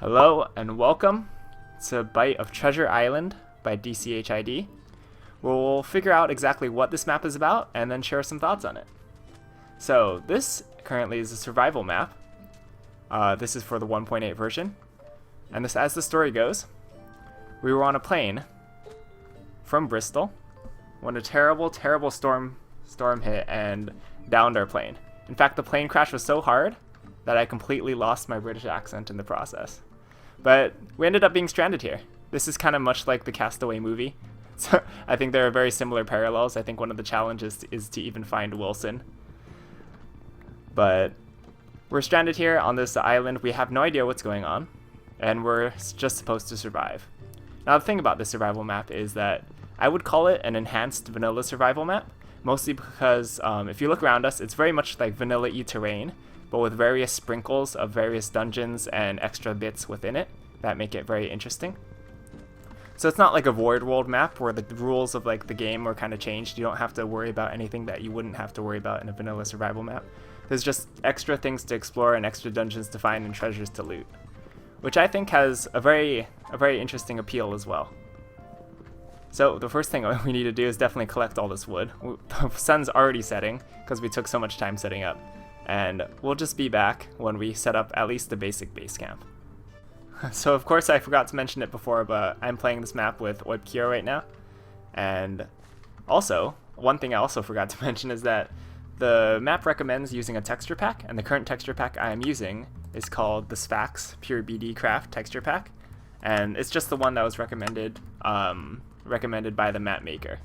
Hello and welcome to Bite of Treasure Island by DCHiD, where we'll figure out exactly what this map is about and then share some thoughts on it. So this currently is a survival map. This is for the 1.8 version, and this, as the story goes, we were on a plane from Bristol when a terrible storm hit and downed our plane. In fact, the plane crash was so hard that I completely lost my British accent in the process. But we ended up being stranded here. This is kind of much like the Castaway movie. So I think there are very similar parallels. I think one of the challenges is to even find Wilson. But we're stranded here on this island. We have no idea what's going on, and we're just supposed to survive. Now the thing about this survival map is that I would call it an enhanced vanilla survival map, mostly because if you look around us, it's very much like vanilla-y terrain, but with various sprinkles of various dungeons and extra bits within it that make it very interesting. So it's not like a Void World map where the rules of like the game are kind of changed. You don't have to worry about anything that you wouldn't have to worry about in a vanilla survival map. There's just extra things to explore and extra dungeons to find and treasures to loot, which I think has a very interesting appeal as well. So the first thing we need to do is definitely collect all this wood. The sun's already setting because we took so much time setting up. And we'll just be back when we set up at least the basic base camp. So of course I forgot to mention it before, but I'm playing this map with Oipkio right now. And also, one thing I also forgot to mention is that the map recommends using a texture pack, and the current texture pack I am using is called the Sphax Pure BD Craft texture pack. And it's just the one that was recommended by the map maker.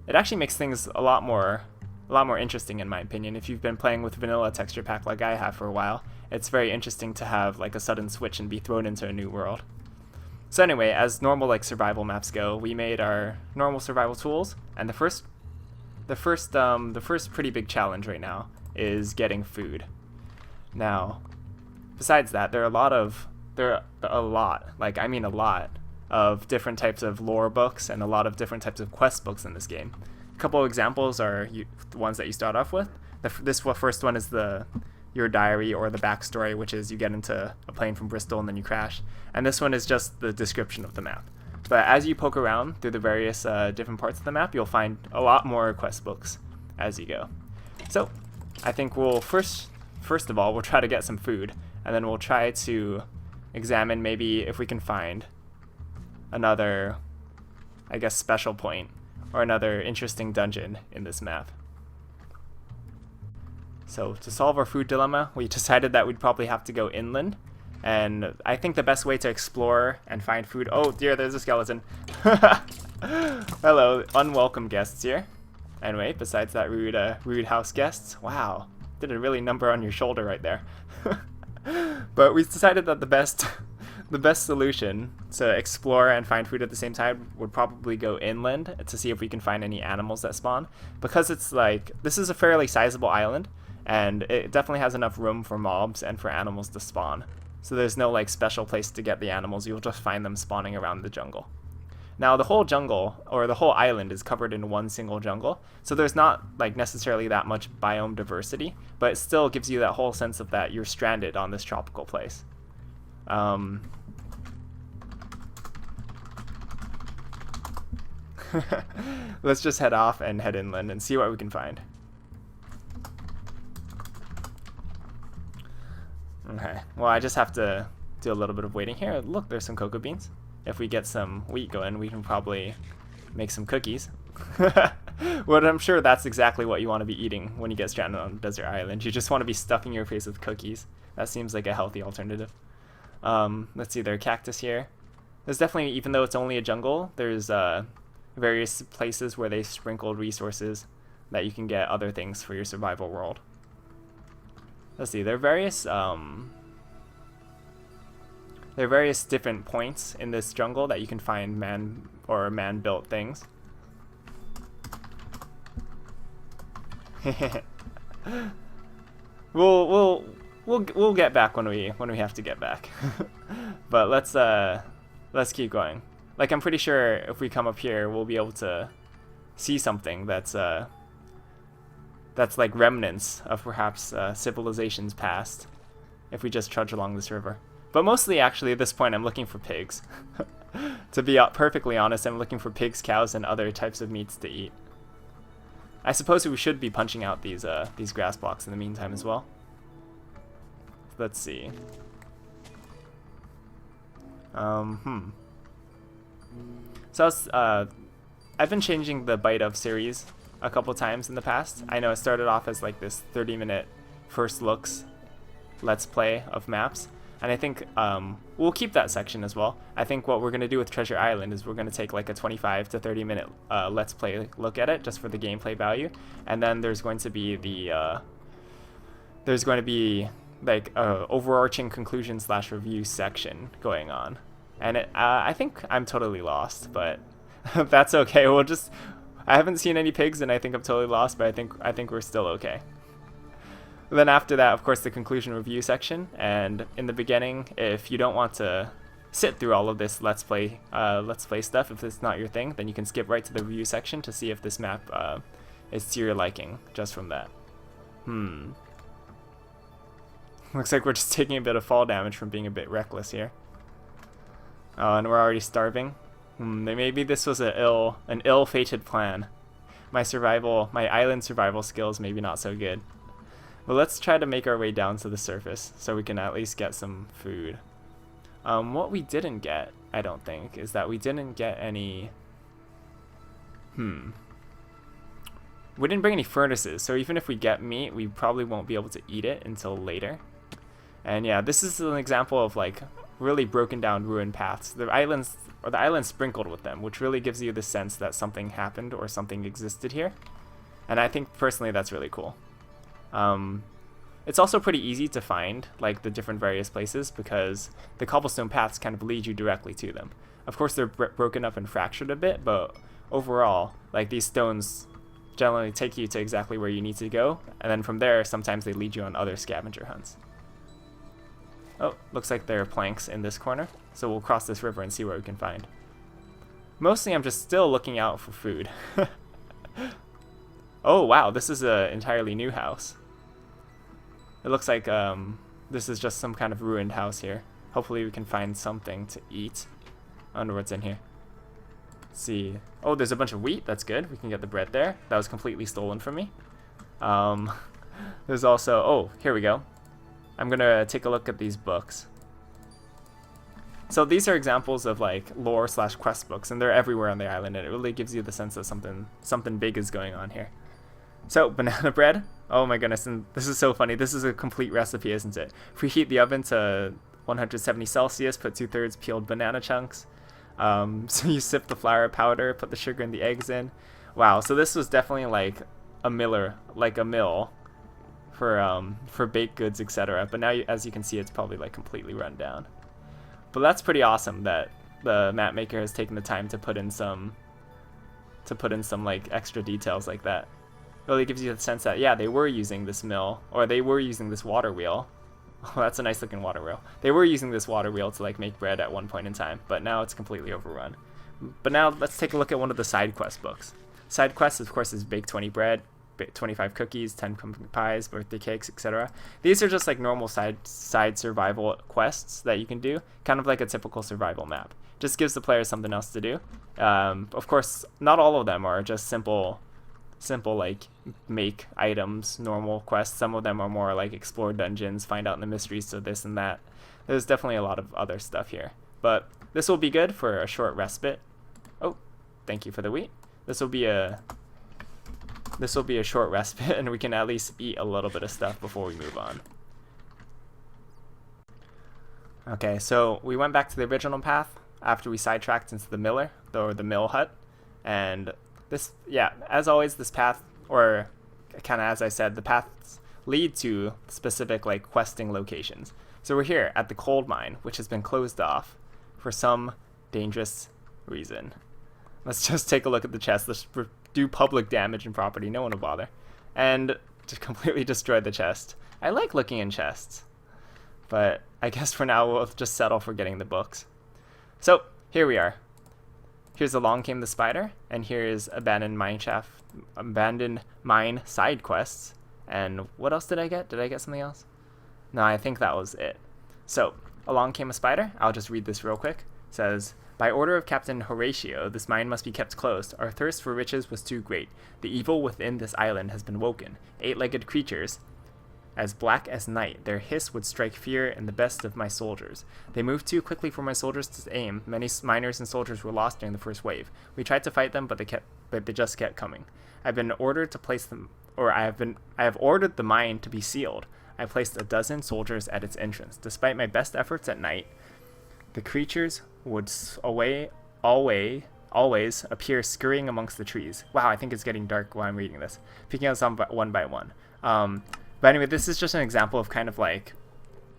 It actually makes things a lot more interesting in my opinion. If you've been playing with vanilla texture pack like I have for a while, it's very interesting to have like a sudden switch and be thrown into a new world. So anyway, as normal like survival maps go, we made our normal survival tools, and the first pretty big challenge right now is getting food. Now, besides that, there are a lot of different types of lore books and a lot of different types of quest books in this game. A couple of examples are the ones that you start off with. This first one is your diary or the backstory, which is you get into a plane from Bristol and then you crash. And this one is just the description of the map. But as you poke around through the various different parts of the map, you'll find a lot more quest books as you go. So I think we'll first of all, we'll try to get some food, and then we'll try to examine maybe if we can find another, I guess, special point or another interesting dungeon in this map. So to solve our food dilemma, we decided that we'd probably have to go inland, and I think the best way to explore and find food— oh dear, there's a skeleton. Hello, unwelcome guests here. Anyway, besides that rude house guests, wow, did a really number on your shoulder right there. But we decided that the best solution to explore and find food at the same time would probably go inland to see if we can find any animals that spawn, because it's like, this is a fairly sizable island and it definitely has enough room for mobs and for animals to spawn. So there's no like special place to get the animals, you'll just find them spawning around the jungle. Now the whole jungle, or the whole island, is covered in one single jungle, so there's not like necessarily that much biome diversity, but it still gives you that whole sense of that you're stranded on this tropical place. Let's just head off and head inland and see what we can find. Okay, well I just have to do a little bit of waiting here. Look, there's some cocoa beans. If we get some wheat going, we can probably make some cookies. Well, I'm sure that's exactly what you want to be eating when you get stranded on a desert island. You just want to be stuffing your face with cookies. That seems like a healthy alternative. Let's see, there's a cactus here. There's definitely, even though it's only a jungle, there's various places where they sprinkled resources that you can get other things for your survival world. Let's see, there are various different points in this jungle that you can find man-built things. We'll get back when we have to get back. But let's keep going. Like, I'm pretty sure if we come up here, we'll be able to see something that's like remnants of perhaps civilizations past, if we just trudge along this river. But mostly, actually, at this point, I'm looking for pigs. To be perfectly honest, I'm looking for pigs, cows, and other types of meats to eat. I suppose we should be punching out these grass blocks in the meantime as well. Let's see. So I've been changing the Bite of series a couple times in the past. I know it started off as like this 30-minute first looks let's play of maps, and I think we'll keep that section as well. I think what we're going to do with Treasure Island is we're going to take like a 25 to 30-minute let's play look at it just for the gameplay value, and then there's going to be the like overarching conclusion / review section going on. And I think I'm totally lost, but that's okay. I haven't seen any pigs, and I think I'm totally lost, but I think we're still okay. Then after that, of course, the conclusion review section. And in the beginning, if you don't want to sit through all of this let's play stuff, if it's not your thing, then you can skip right to the review section to see if this map is to your liking just from that. Looks like we're just taking a bit of fall damage from being a bit reckless here. And we're already starving. Maybe this was an ill-fated plan. My island survival skills maybe not so good. But let's try to make our way down to the surface so we can at least get some food. What we didn't get, I don't think, is that we didn't get any... We didn't bring any furnaces, so even if we get meat, we probably won't be able to eat it until later. And yeah, this is an example of like really broken down ruined paths. The islands sprinkled with them, which really gives you the sense that something happened or something existed here. And I think personally that's really cool. It's also pretty easy to find like the different various places because the cobblestone paths kind of lead you directly to them. Of course they're broken up and fractured a bit, but overall like these stones generally take you to exactly where you need to go, and then from there sometimes they lead you on other scavenger hunts. Oh, looks like there are planks in this corner, so we'll cross this river and see what we can find. Mostly I'm just still looking out for food. Oh wow, this is an entirely new house. It looks like this is just some kind of ruined house here. Hopefully we can find something to eat. I wonder what's in here. Let's see. Oh, there's a bunch of wheat, that's good. We can get the bread there. That was completely stolen from me. There's also, oh, here we go. I'm gonna take a look at these books. So these are examples of like lore / quest books, and they're everywhere on the island, and it really gives you the sense that something big is going on here. So banana bread. Oh my goodness, and this is so funny. This is a complete recipe, isn't it? Preheat the oven to 170 Celsius. Put 2/3 peeled banana chunks. So you sip the flour powder. Put the sugar and the eggs in. Wow. So this was definitely like a mill. For baked goods, etc. But now, as you can see, it's probably like completely run down. But that's pretty awesome that the map maker has taken the time to put in some like extra details like that. It really gives you the sense that yeah, they were using this mill, or they were using this water wheel. Oh, that's a nice looking water wheel. They were using this water wheel to like make bread at one point in time, but now it's completely overrun. But now let's take a look at one of the side quest books. Side quest, of course, is bake 20 bread, 25 cookies, 10 pumpkin pies, birthday cakes, etc. These are just like normal side survival quests that you can do, kind of like a typical survival map. Just gives the player something else to do. Of course, not all of them are just simple like make items, normal quests. Some of them are more like explore dungeons, find out the mysteries to this and that. There's definitely a lot of other stuff here, but this will be good for a short respite. Oh, thank you for the wheat. This will be a short respite, and we can at least eat a little bit of stuff before we move on. Okay, so we went back to the original path after we sidetracked into the mill hut, and this, yeah, as always, this path, or kind of as I said, the paths lead to specific like questing locations. So we're here at the coal mine, which has been closed off for some dangerous reason. Let's just take a look at the chest. Let's do public damage and property. No one will bother. And just completely destroy the chest. I like looking in chests, but I guess for now we'll just settle for getting the books. So here we are. Here's Along Came the Spider, and here is Abandoned Mine side quests. And what else did I get? Did I get something else? No, I think that was it. So Along came a spider. I'll just read this real quick. It says, by order of Captain Horatio, this mine must be kept closed. Our thirst for riches was too great. The evil within this island has been woken. 8-legged creatures, as black as night, their hiss would strike fear in the best of my soldiers. They moved too quickly for my soldiers to aim. Many miners and soldiers were lost during the first wave. We tried to fight them, but they just kept coming. I've been ordered to place them, or I have ordered the mine to be sealed. I placed 12 soldiers at its entrance. Despite my best efforts at night, the creatures would always appear scurrying amongst the trees. Wow, I think it's getting dark while I'm reading this. Picking out some one by one. But anyway, this is just an example of kind of like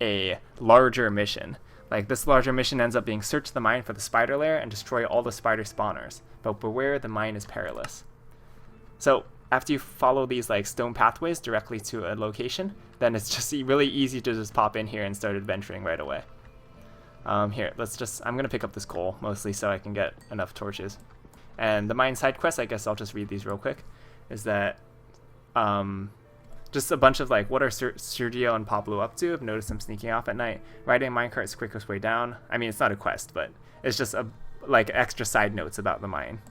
a larger mission. Like this larger mission ends up being search the mine for the spider lair and destroy all the spider spawners. But beware, the mine is perilous. So after you follow these like stone pathways directly to a location, then it's just really easy to just pop in here and start adventuring right away. Here, I'm going to pick up this coal mostly so I can get enough torches. And the mine side quest, I guess I'll just read these real quick, is that just a bunch of like, what are Sergio and Pablo up to? I've noticed them sneaking off at night. Riding a minecart is the quickest way down. I mean, it's not a quest, but it's just like extra side notes about the mine.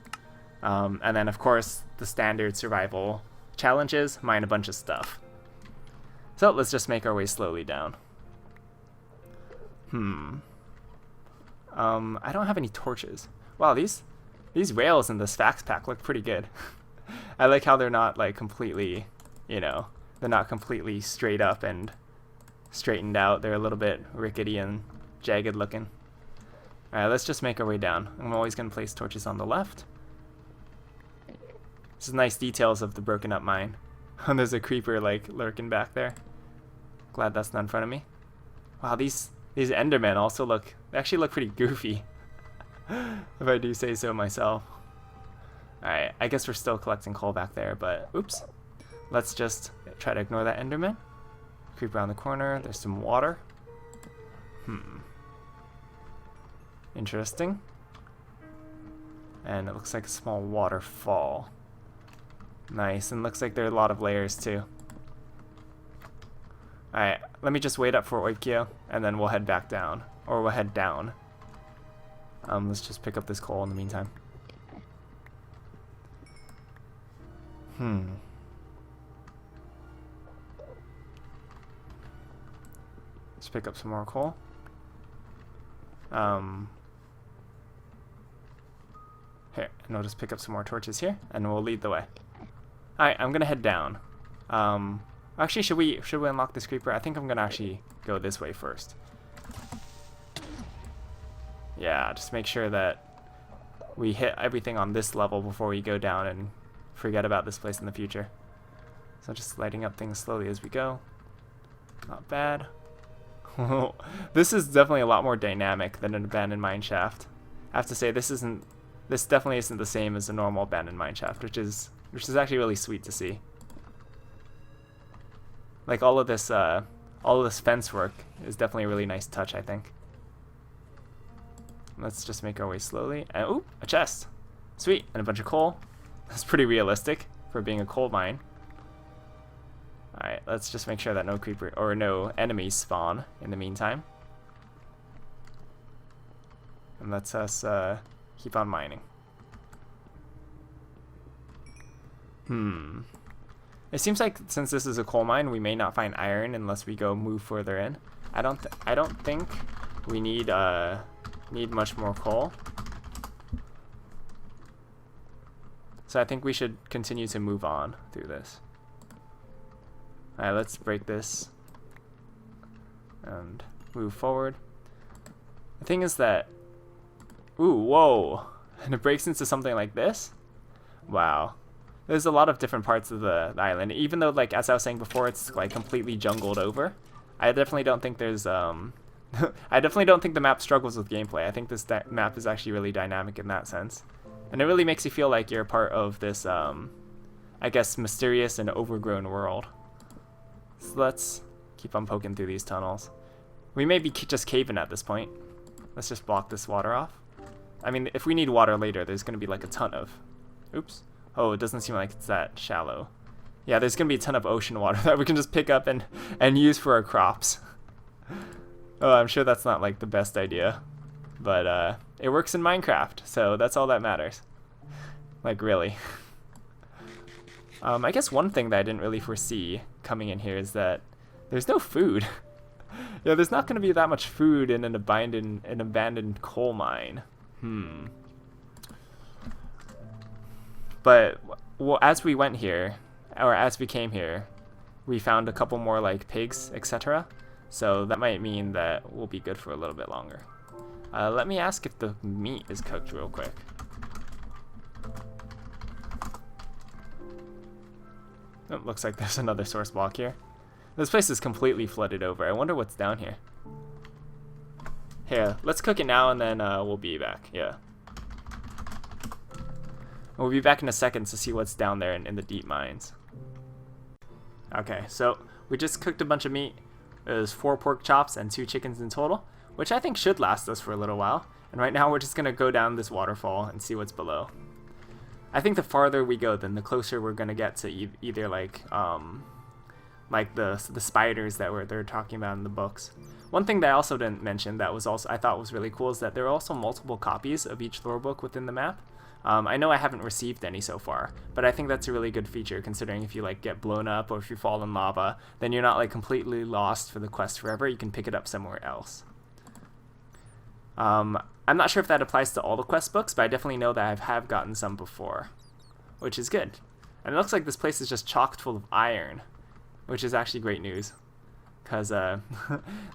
And then, of course, the standard survival challenges, mine a bunch of stuff. So let's just make our way slowly down. I don't have any torches. Wow, these rails in this fax pack look pretty good. I like how they're not like completely, they're not completely straight up and straightened out. They're a little bit rickety and jagged looking. Alright, let's just make our way down. I'm always going to place torches on the left. This is nice details of the broken up mine. And there's a creeper like lurking back there. Glad that's not in front of me. Wow, these Endermen also actually look pretty goofy. If I do say so myself. Alright, I guess we're still collecting coal back there, but oops. Let's just try to ignore that Enderman. Creep around the corner. There's some water. Interesting. And it looks like a small waterfall. Nice, and looks like there are a lot of layers too. Alright, let me just wait up for Oikyo, and then we'll head back down. Or we'll head down. Let's just pick up this coal in the meantime. Let's pick up some more coal. Here, and I'll just pick up some more torches here, and we'll lead the way. Alright, I'm gonna head down. Actually, should we unlock this creeper? I think I'm gonna actually go this way first. Yeah, just make sure that we hit everything on this level before we go down and forget about this place in the future. So just lighting up things slowly as we go. Not bad. This is definitely a lot more dynamic than an abandoned mine shaft. I have to say, this definitely isn't the same as a normal abandoned mine shaft, which is actually really sweet to see. Like all of this fence work is definitely a really nice touch, I think. Let's just make our way slowly. And ooh, a chest. Sweet, and a bunch of coal. That's pretty realistic for being a coal mine. Alright, let's just make sure that no creeper or no enemies spawn in the meantime. And let's us keep on mining. It seems like since this is a coal mine, we may not find iron unless we move further in. I don't think we need much more coal. So I think we should continue to move on through this. Alright, let's break this and move forward. The thing is that, ooh, whoa, and it breaks into something like this? Wow. There's a lot of different parts of the island, even though, like, as I was saying before, it's like completely jungled over. I definitely don't think there's I definitely don't think the map struggles with gameplay. I think this map is actually really dynamic in that sense. And it really makes you feel like you're a part of this, I guess, mysterious and overgrown world. So let's keep on poking through these tunnels. We may be just caving at this point. Let's just block this water off. I mean, if we need water later, there's going to be like a ton of... Oops. Oh, it doesn't seem like it's that shallow. Yeah, there's going to be a ton of ocean water that we can just pick up and use for our crops. Oh, I'm sure that's not like the best idea, but it works in Minecraft, so that's all that matters. Like, really. I guess one thing that I didn't really foresee coming in here is that there's no food. Yeah, there's not going to be that much food in an abandoned coal mine. But well, as we went here, or as we came here, we found a couple more like pigs, etc. So that might mean that we'll be good for a little bit longer. Let me ask if the meat is cooked real quick. Oh, looks like there's another source block here. This place is completely flooded over. I wonder what's down here. Here, let's cook it now and then we'll be back. Yeah. We'll be back in a second to see what's down there in the deep mines. Okay, so we just cooked a bunch of meat. There's 4 pork chops and 2 chickens in total, which I think should last us for a little while. And right now we're just gonna go down this waterfall and see what's below. I think the farther we go, then the closer we're gonna get to either like the spiders that they're talking about in the books. One thing that I also didn't mention that was also I thought was really cool is that there are also multiple copies of each lore book within the map. I know I haven't received any so far, but I think that's a really good feature considering if you like get blown up or if you fall in lava, then you're not like completely lost for the quest forever. You can pick it up somewhere else. I'm not sure if that applies to all the quest books, but I definitely know that I have gotten some before, which is good. And it looks like this place is just chock full of iron, which is actually great news, because the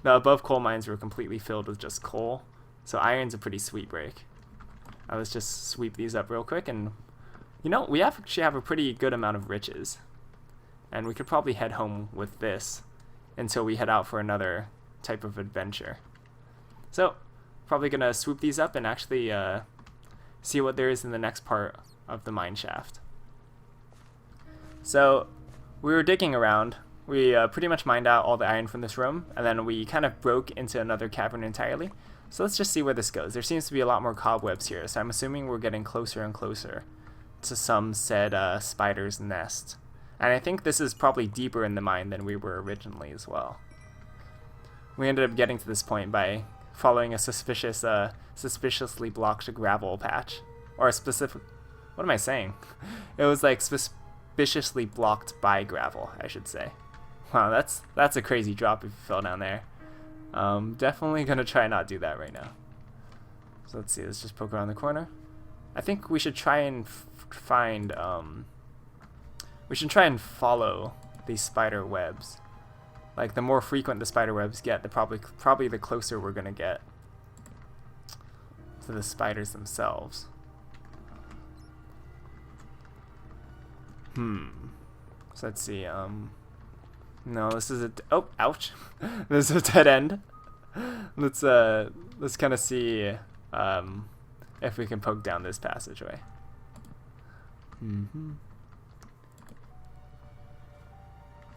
above coal mines were completely filled with just coal, so iron's a pretty sweet break. Let's just sweep these up real quick, and you know, we actually have a pretty good amount of riches, and we could probably head home with this until we head out for another type of adventure. So, probably gonna swoop these up and actually see what there is in the next part of the mine shaft. So, we were digging around. We pretty much mined out all the iron from this room, and then we kind of broke into another cavern entirely. So let's just see where this goes. There seems to be a lot more cobwebs here, so I'm assuming we're getting closer and closer to some said spider's nest. And I think this is probably deeper in the mine than we were originally as well. We ended up getting to this point by following a suspiciously blocked gravel patch. Or a specific... What am I saying? It was like suspiciously blocked by gravel, I should say. Wow, that's a crazy drop if you fell down there. Definitely gonna try not do that right now. So let's see, let's just poke around the corner. I think we should try and we should try and follow these spider webs. Like, the more frequent the spider webs get, the probably the closer we're gonna get to the spiders themselves. So let's see, no, this is oh, ouch. This is a dead end. Let's kind of see if we can poke down this passageway.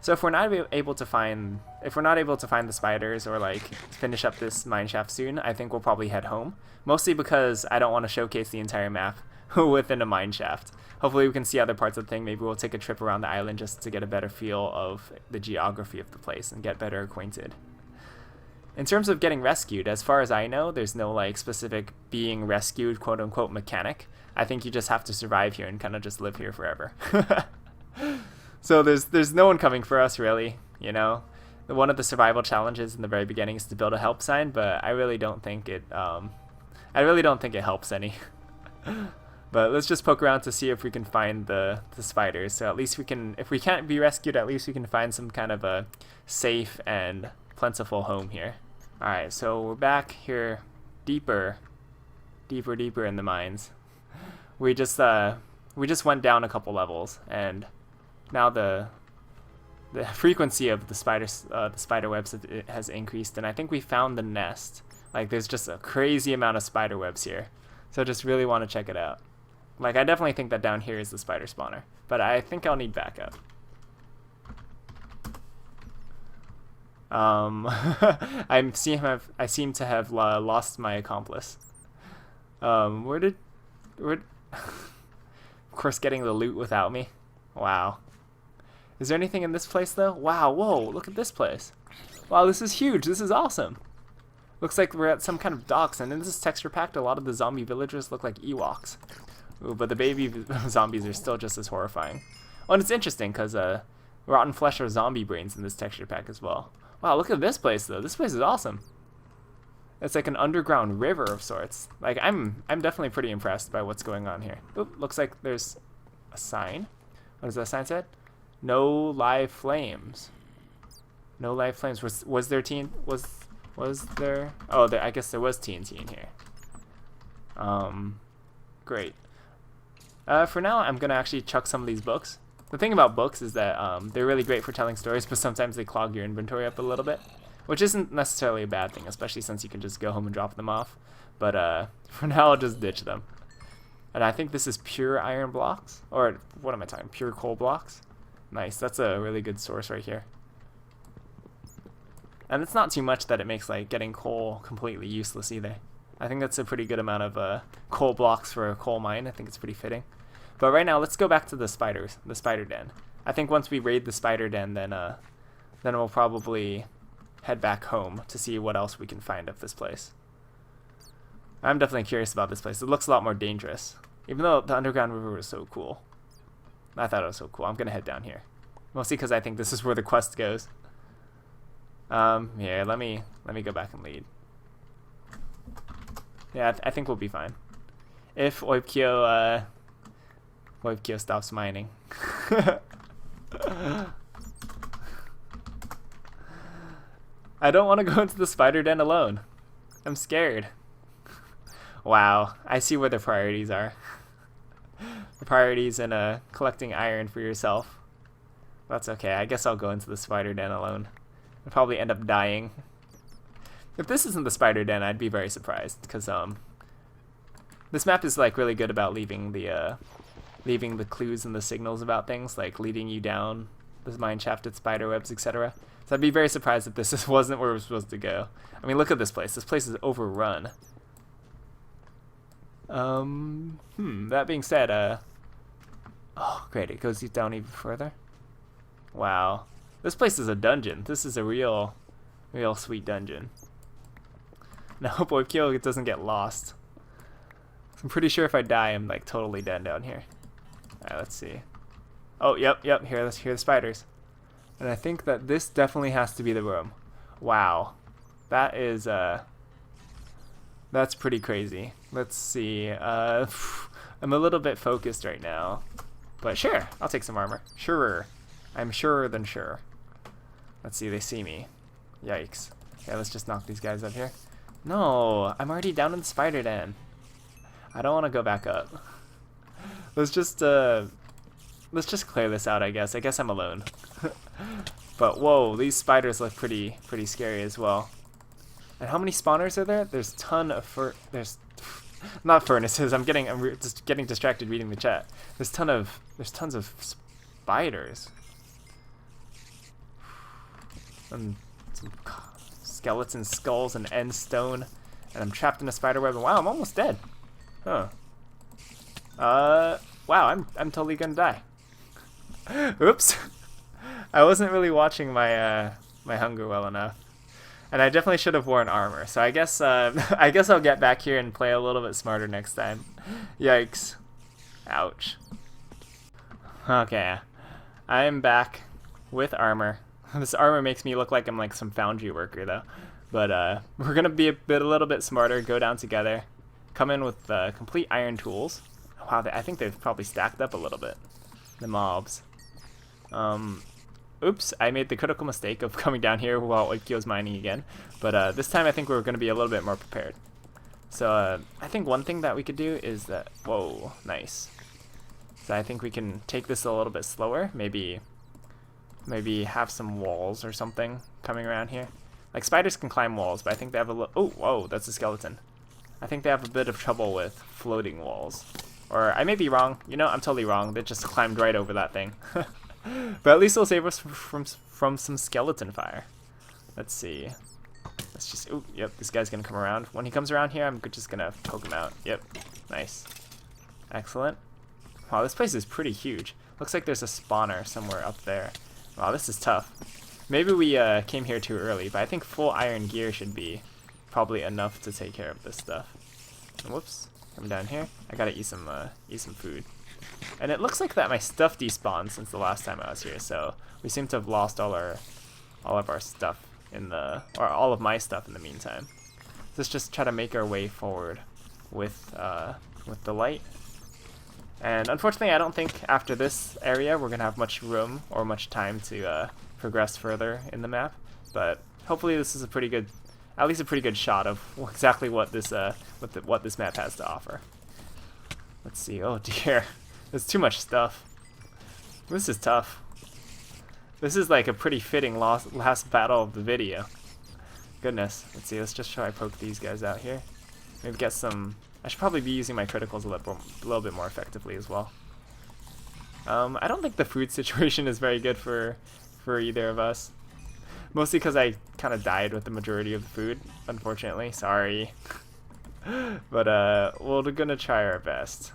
So if we're not able to find the spiders or like finish up this mine shaft soon, I think we'll probably head home. Mostly because I don't want to showcase the entire map within a mine shaft. Hopefully we can see other parts of the thing. Maybe we'll take a trip around the island just to get a better feel of the geography of the place and get better acquainted. In terms of getting rescued, as far as I know, there's no like specific being rescued quote-unquote mechanic. I think you just have to survive here and kind of just live here forever. So there's no one coming for us really, you know. One of the survival challenges in the very beginning is to build a help sign, but I really don't think it helps any. But let's just poke around to see if we can find the spiders. So at least we can, if we can't be rescued, at least we can find some kind of a safe and plentiful home here. Alright, so we're back here deeper in the mines. We just went down a couple levels, and now the frequency of the spider webs has increased, and I think we found the nest. Like, there's just a crazy amount of spider webs here. So I just really want to check it out. Like, I definitely think that down here is the spider spawner, but I think I'll need backup. I seem to have lost my accomplice. Of course, getting the loot without me. Wow. Is there anything in this place though? Wow, whoa, look at this place. Wow, this is huge. This is awesome. Looks like we're at some kind of docks, and in this texture pack, a lot of the zombie villagers look like Ewoks. Ooh, but the baby zombies are still just as horrifying. Oh, and it's interesting because rotten flesh or zombie brains in this texture pack as well. Wow, look at this place though. This place is awesome. It's like an underground river of sorts. Like I'm definitely pretty impressed by what's going on here. Oop, looks like there's a sign. What does that sign say? No live flames. No live flames. Was there was there? Oh, I guess there was TNT in here. Great. For now, I'm gonna actually chuck some of these books. The thing about books is that they're really great for telling stories, but sometimes they clog your inventory up a little bit, which isn't necessarily a bad thing, especially since you can just go home and drop them off. But for now, I'll just ditch them. And I think this is pure iron blocks, or what am I talking? Pure coal blocks. Nice. That's a really good source right here. And it's not too much that it makes like getting coal completely useless either. I think that's a pretty good amount of coal blocks for a coal mine. I think it's pretty fitting. But right now, let's go back to the spiders, the spider den. I think once we raid the spider den, then we'll probably head back home to see what else we can find of this place. I'm definitely curious about this place. It looks a lot more dangerous, even though the underground river was so cool. I thought it was so cool. I'm gonna head down here, mostly because I think this is where the quest goes. Yeah, let me go back and lead. Yeah, I think we'll be fine. If Oipkyo stops mining. I don't want to go into the spider den alone. I'm scared. Wow, I see where the priorities are. The priorities in collecting iron for yourself. That's okay, I guess I'll go into the spider den alone. I'll probably end up dying. If this isn't the spider den, I'd be very surprised, because this map is like really good about leaving the clues and the signals about things, like leading you down the mine-shafted spider webs, etc. So I'd be very surprised if this wasn't where we're supposed to go. I mean, look at this place. This place is overrun. That being said, oh, great, it goes down even further. Wow. This place is a dungeon. This is a real sweet dungeon. And I hope Oipkyo doesn't get lost. I'm pretty sure if I die, I'm like totally dead down here. Alright, let's see. Oh, yep, here are the spiders. And I think that this definitely has to be the room. Wow. That is, that's pretty crazy. Let's see. I'm a little bit focused right now. But sure, I'll take some armor. Surer. I'm surer than sure. Let's see, they see me. Yikes. Okay, let's just knock these guys up here. No, I'm already down in the spider den. I don't want to go back up. Let's just clear this out, I guess. I guess I'm alone. But whoa, these spiders look pretty scary as well. And how many spawners are there? There's a ton of there's not furnaces. I'm just getting distracted reading the chat. There's tons of spiders. And some skeleton skulls and end stone, and I'm trapped in a spider web. And wow, I'm almost dead. Huh. Wow, I'm totally gonna die. Oops. I wasn't really watching my my hunger well enough, and I definitely should have worn armor. So I guess I'll get back here and play a little bit smarter next time. Yikes. Ouch. Okay, I'm back with armor. This armor makes me look like I'm like some foundry worker though. But we're gonna be a little bit smarter. Go down together. Come in with complete iron tools. Wow, I think they've probably stacked up a little bit. The mobs. Oops, I made the critical mistake of coming down here while Oipkyo's mining again. But this time I think we're going to be a little bit more prepared. So I think one thing that we could do is that... Whoa, nice. So I think we can take this a little bit slower. Maybe have some walls or something coming around here. Like spiders can climb walls, but I think they have a little... Oh, whoa, that's a skeleton. I think they have a bit of trouble with floating walls. Or I may be wrong. You know, I'm totally wrong. They just climbed right over that thing. But at least it'll save us from some skeleton fire. Let's see. Let's just... Oh, yep, this guy's going to come around. When he comes around here, I'm just going to poke him out. Yep, nice. Excellent. Wow, this place is pretty huge. Looks like there's a spawner somewhere up there. Wow, this is tough. Maybe we came here too early, but I think full iron gear should be probably enough to take care of this stuff. Whoops, coming down here. I gotta eat some food. And it looks like that my stuff despawned since the last time I was here, so we seem to have lost all of our stuff or all of my stuff in the meantime. Let's just try to make our way forward with the light. And unfortunately, I don't think after this area we're gonna have much room or much time to progress further in the map. But hopefully, this is at least a pretty good shot of exactly what this what this map has to offer. Let's see. Oh dear, there's too much stuff. This is tough. This is like a pretty fitting last battle of the video. Goodness. Let's see. Let's just try to poke these guys out here. Maybe get some. I should probably be using my criticals a little bit more effectively as well. I don't think the food situation is very good for either of us. Mostly because I kind of died with the majority of the food, unfortunately. Sorry. But we're gonna try our best.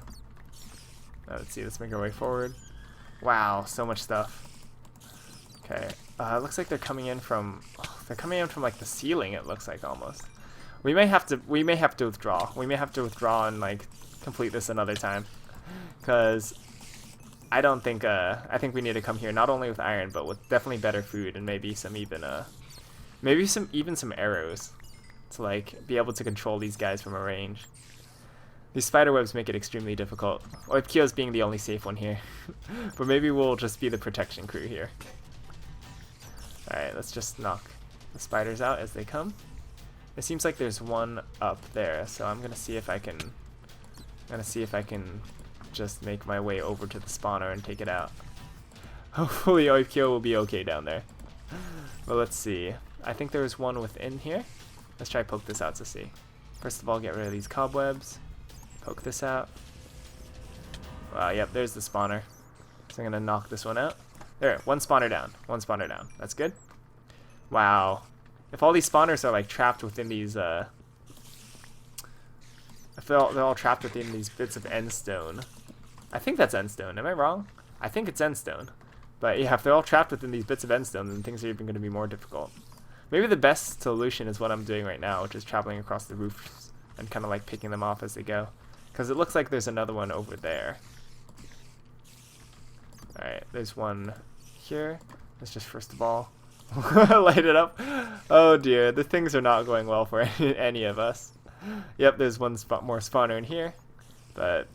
Let's see. Let's make our way forward. Wow, so much stuff. Okay. It looks like they're coming in from like the ceiling. It looks like almost. We may have to withdraw. We may have to withdraw and like complete this another time, because I don't think I think we need to come here not only with iron but with definitely better food and maybe some arrows to like be able to control these guys from a range. These spider webs make it extremely difficult. Oipkio's being the only safe one here, but maybe we'll just be the protection crew here. All right, let's just knock the spiders out as they come. It seems like there's one up there, so I'm gonna see if I can just make my way over to the spawner and take it out. Hopefully Oipkio will be okay down there. But let's see. I think there's one within here. Let's try to poke this out to see. First of all, get rid of these cobwebs. Poke this out. Yep, there's the spawner. So I'm gonna knock this one out. There, one spawner down. One spawner down. That's good. Wow. If all these spawners are like trapped within these, if they're all trapped within these bits of endstone. I think that's endstone. Am I wrong? I think it's endstone. But yeah, if they're all trapped within these bits of endstone, then things are even going to be more difficult. Maybe the best solution is what I'm doing right now, which is traveling across the roofs and kind of like picking them off as they go. Because it looks like there's another one over there. Alright, there's one here. Let's just first of all light it up. Oh dear, the things are not going well for any of us. Yep, there's one more spawner in here. But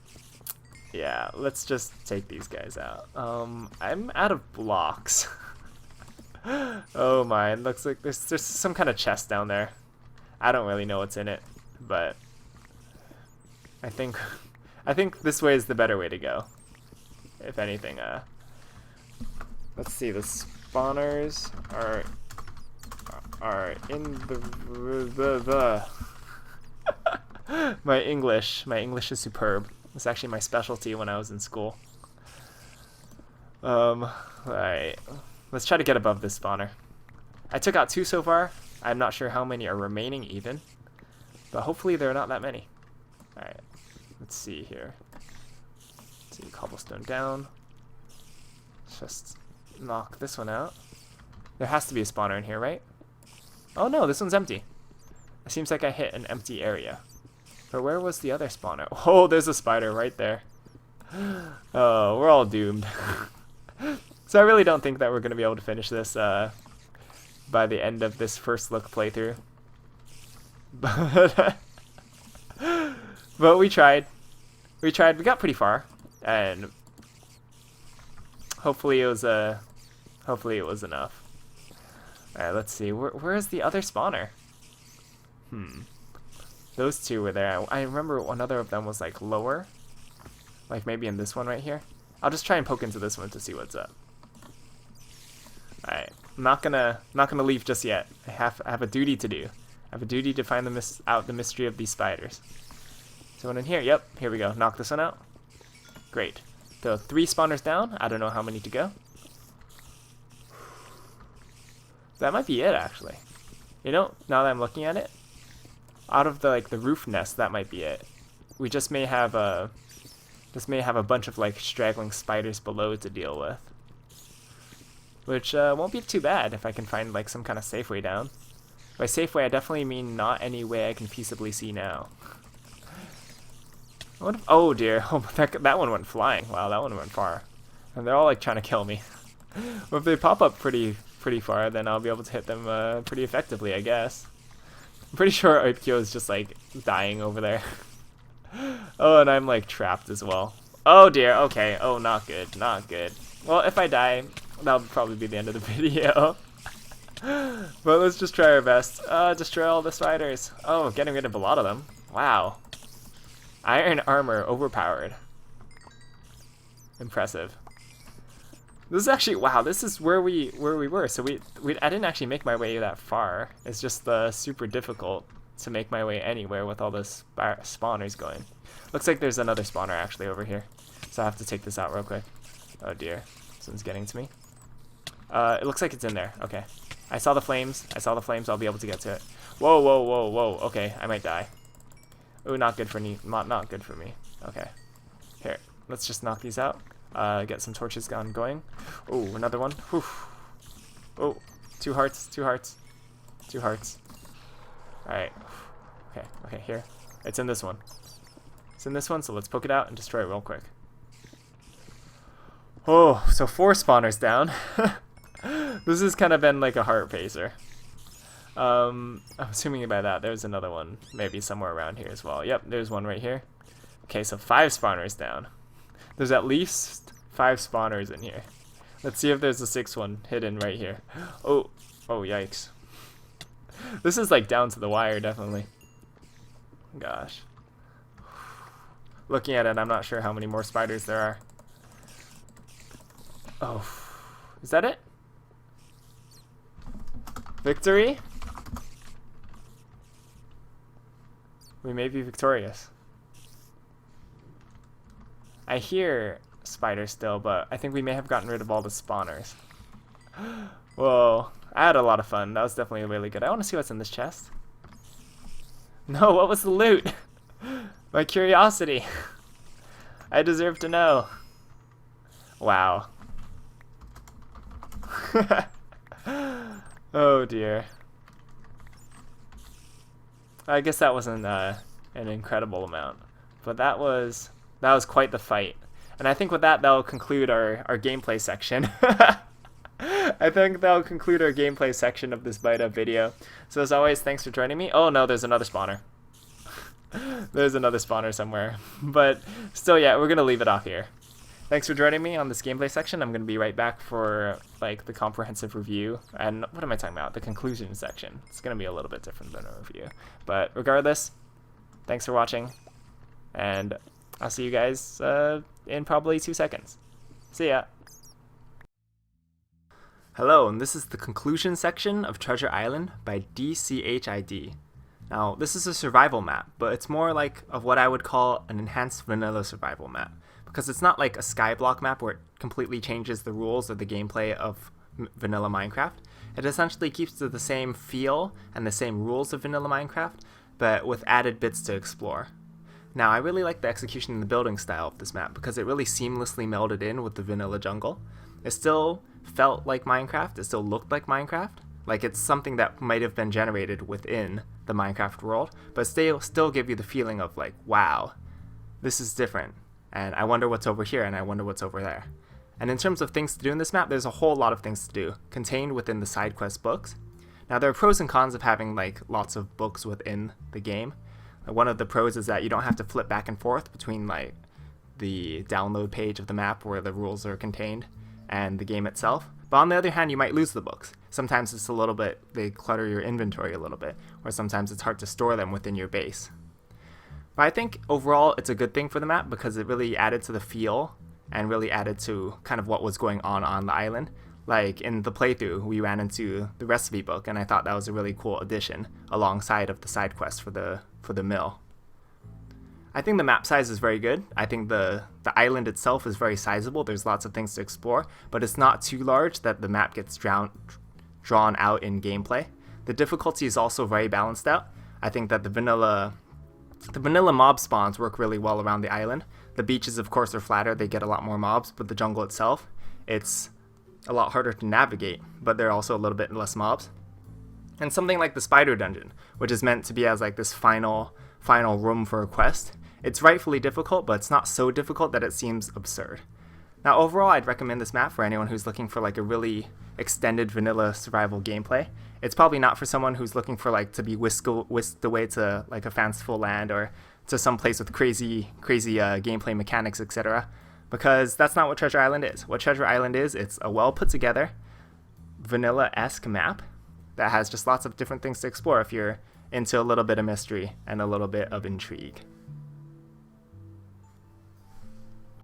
yeah, let's just take these guys out. I'm out of blocks. Oh my, it looks like there's some kind of chest down there. I don't really know what's in it, but I think this way is the better way to go. If anything, let's see, the spawners are in the my English is superb. It's actually my specialty when I was in school. Alright. Let's try to get above this spawner. I took out 2 so far. I'm not sure how many are remaining even, but hopefully there are not that many. Alright. Let's see here. Let's see, cobblestone down. Let's just knock this one out. There has to be a spawner in here, right? Oh no, this one's empty. It seems like I hit an empty area. But where was the other spawner? Oh, there's a spider right there. Oh, we're all doomed. So I really don't think that we're going to be able to finish this by the end of this first look playthrough. But we tried. We got pretty far. And hopefully it was enough. Alright, let's see. Where is the other spawner? Those 2 were there. I remember another of them was like lower. Like maybe in this one right here. I'll just try and poke into this one to see what's up. Alright. I'm not gonna leave just yet. I have a duty to do. I have a duty to find out the mystery of these spiders. So one in here. Yep, here we go. Knock this one out. Great. So 3 spawners down. I don't know how many to go. That might be it, actually. You know, now that I'm looking at it, out of the roof nest, that might be it. We just may have a bunch of like straggling spiders below to deal with, which won't be too bad if I can find like some kind of safe way down. By safe way, I definitely mean not any way I can peaceably see now. What if, oh dear, oh, that one went flying. Wow, that one went far. And they're all like trying to kill me. Well, if they pop up pretty far, then I'll be able to hit them pretty effectively, I guess. I'm pretty sure Oipkyo is just like dying over there. Oh, and I'm like trapped as well. Oh dear, okay. Oh, not good, not good. Well, if I die, that'll probably be the end of the video. But let's just try our best. Destroy all the spiders. Oh, getting rid of a lot of them. Wow. Iron armor overpowered. Impressive. This is actually, wow, this is where we were. So I didn't actually make my way that far. It's just super difficult to make my way anywhere with all the spawners going. Looks like there's another spawner actually over here. So I have to take this out real quick. Oh dear, this one's getting to me. It looks like it's in there. Okay. I saw the flames. I'll be able to get to it. Whoa, whoa, whoa, whoa. Okay, I might die. Ooh, not good for me. Not good for me. Okay. Here, let's just knock these out. Get some torches going. Oh, another one. Whew. Oh, 2 hearts, 2 hearts, 2 hearts. Alright. Okay, here. It's in this one. It's in this one, so let's poke it out and destroy it real quick. Oh, so 4 spawners down. This has kind of been like a heart pacer. I'm assuming by that there's another one maybe somewhere around here as well. Yep, there's one right here. Okay, so 5 spawners down. There's at least 5 spawners in here. Let's see if there's a 6th one hidden right here. Oh, yikes. This is like down to the wire, definitely. Gosh. Looking at it, I'm not sure how many more spiders there are. Oh, is that it? Victory? We may be victorious. I hear spiders still, but I think we may have gotten rid of all the spawners. Whoa, I had a lot of fun. That was definitely really good. I want to see what's in this chest. No, what was the loot? My curiosity. I deserve to know. Wow. Oh dear. I guess that wasn't an incredible amount, but that was quite the fight. And I think with that, that'll conclude our gameplay section. I think that'll conclude our gameplay section of this bite up video. So as always, thanks for joining me. Oh no, there's another spawner. There's another spawner somewhere. But still, yeah, we're gonna leave it off here. Thanks for joining me on this gameplay section. I'm gonna be right back for like the comprehensive review. And what am I talking about? The conclusion section. It's gonna be a little bit different than a review. But regardless, thanks for watching. And I'll see you guys in probably 2 seconds. See ya. Hello, and this is the conclusion section of Treasure Island by DCHiD. Now, this is a survival map, but it's more like of what I would call an enhanced vanilla survival map, because it's not like a skyblock map where it completely changes the rules or the gameplay of vanilla Minecraft. It essentially keeps to the same feel and the same rules of vanilla Minecraft, but with added bits to explore. Now, I really like the execution and the building style of this map because it really seamlessly melded in with the vanilla jungle. It still felt like Minecraft, it still looked like Minecraft, like it's something that might have been generated within the Minecraft world, but still give you the feeling of like, wow, this is different, and I wonder what's over here, and I wonder what's over there. And in terms of things to do in this map, there's a whole lot of things to do, contained within the side quest books. Now, there are pros and cons of having like lots of books within the game. One of the pros is that you don't have to flip back and forth between like the download page of the map where the rules are contained and the game itself. But on the other hand, you might lose the books. Sometimes it's a little bit, they clutter your inventory a little bit, or sometimes it's hard to store them within your base. But I think overall it's a good thing for the map because it really added to the feel and really added to kind of what was going on the island. Like in the playthrough, we ran into the recipe book, and I thought that was a really cool addition alongside of the side quest for the mill. I think the map size is very good. I think the island itself is very sizable. There's lots of things to explore, but it's not too large that the map gets drawn out in gameplay. The difficulty is also very balanced out. I think that the vanilla mob spawns work really well around the island. The beaches, of course, are flatter. They get a lot more mobs, but the jungle itself, it's a lot harder to navigate, but there are also a little bit less mobs. And something like the Spider Dungeon, which is meant to be as like this final room for a quest, it's rightfully difficult, but it's not so difficult that it seems absurd. Now overall, I'd recommend this map for anyone who's looking for like a really extended vanilla survival gameplay. It's probably not for someone who's looking for like to be whisked away to like a fanciful land or to some place with crazy gameplay mechanics, etc. Because that's not what Treasure Island is. What Treasure Island is, it's a well put together vanilla-esque map that has just lots of different things to explore if you're into a little bit of mystery and a little bit of intrigue.